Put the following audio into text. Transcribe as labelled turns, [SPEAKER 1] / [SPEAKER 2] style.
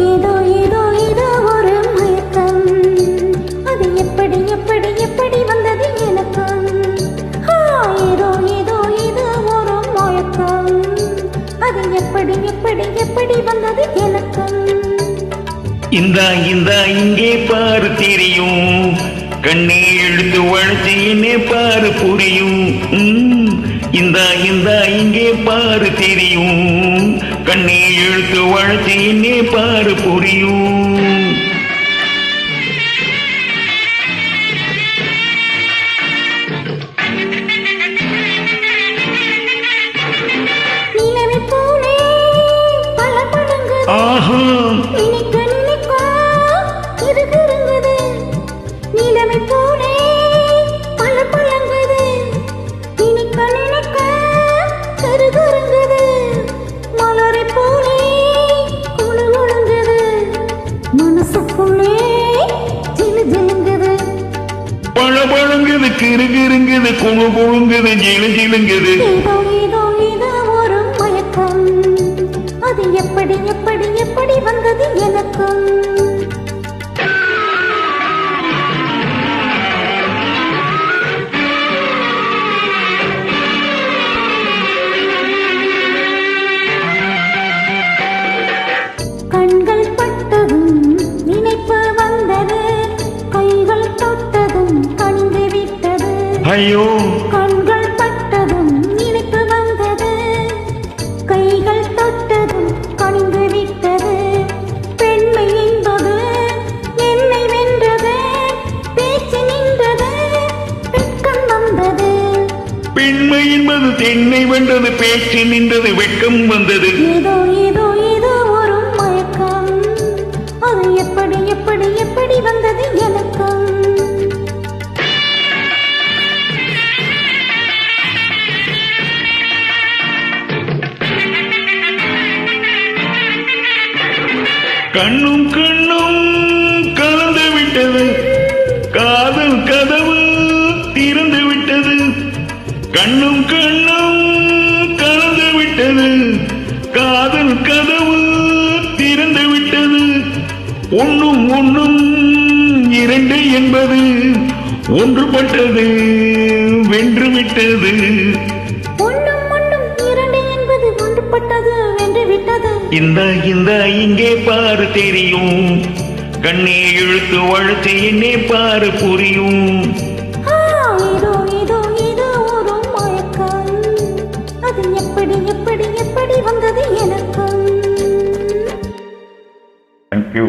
[SPEAKER 1] ஏதோ ஏதோ ஏதோ ஒரு மயக்கம், அது எப்படி எப்படி எப்படி வந்தது எனக்கும். ஏதோ ஏதோ ஏதோ ஒரு மயக்கம், அது எப்படி எப்படி எப்படி வந்தது எனக்கும்.
[SPEAKER 2] இந்தா இந்தா இங்கே பாரு தெரியும், கண்ணே எழுந்து வளர்ச்சி என்னே பாரு புரியும். இந்தா இந்தா இங்கே பாரு தெரியும், கண்ணே எழுத்து வளர்ச்சி என்னே பாரு புரியும். ஆஹா பழபழங்குது கிருகிருங்குது குழு குழுங்குது ஜிலு ஜிலுங்குது.
[SPEAKER 1] ஒரு மயக்கம், அது எப்படி எப்படி எப்படி வந்தது எனக்கும். கண்கள் பட்டதும் நினைப்பு வந்தது, கைகள் தொட்டதும் கணிந்து விட்டது.
[SPEAKER 2] ஐயோ
[SPEAKER 1] கண்கள் பட்டதும் நினைப்பு வந்தது, கைகள் தொட்டதும் கணிந்து விட்டது. பெண்மை என்பது என்னை வென்றது, பேச்சு நின்றது, வெட்கம் வந்தது.
[SPEAKER 2] பெண்மை என்பது தென்னை வென்றது, பேச்சு நின்றது, வெட்கம் வந்தது.
[SPEAKER 1] ஏதோ ஏதோ ஏதோ ஒரு மயக்கம், அது எப்படி எப்படி எப்படி வந்தது எனக்கும்.
[SPEAKER 2] கண்ணும் கண்ணும் கலந்து விட்டது, காதல் கதவு திறந்து விட்டது. கண்ணும் கண்ணும் கலந்து விட்டது, காதல் கதவு திறந்து விட்டது. ஒன்னும் ஒன்னும் இரண்டு என்பது ஒன்றுபட்டது, வென்று விட்டது.
[SPEAKER 1] ஒன்னும் ஒன்னும் இரண்டு என்பது ஒன்றுபட்டது, வென்று விட்டது.
[SPEAKER 2] இந்த இந்த இங்கே பாரு தெரியும், கண்ணே இழுத்து வளர்ச்சி என்னே பாரு புரியும்.
[SPEAKER 1] ஏதோ ஏதோ ஏதோ ஒரு மயக்கம், அது எப்படி எப்படி எப்படி வந்தது எனக்கும்.
[SPEAKER 2] Thank you.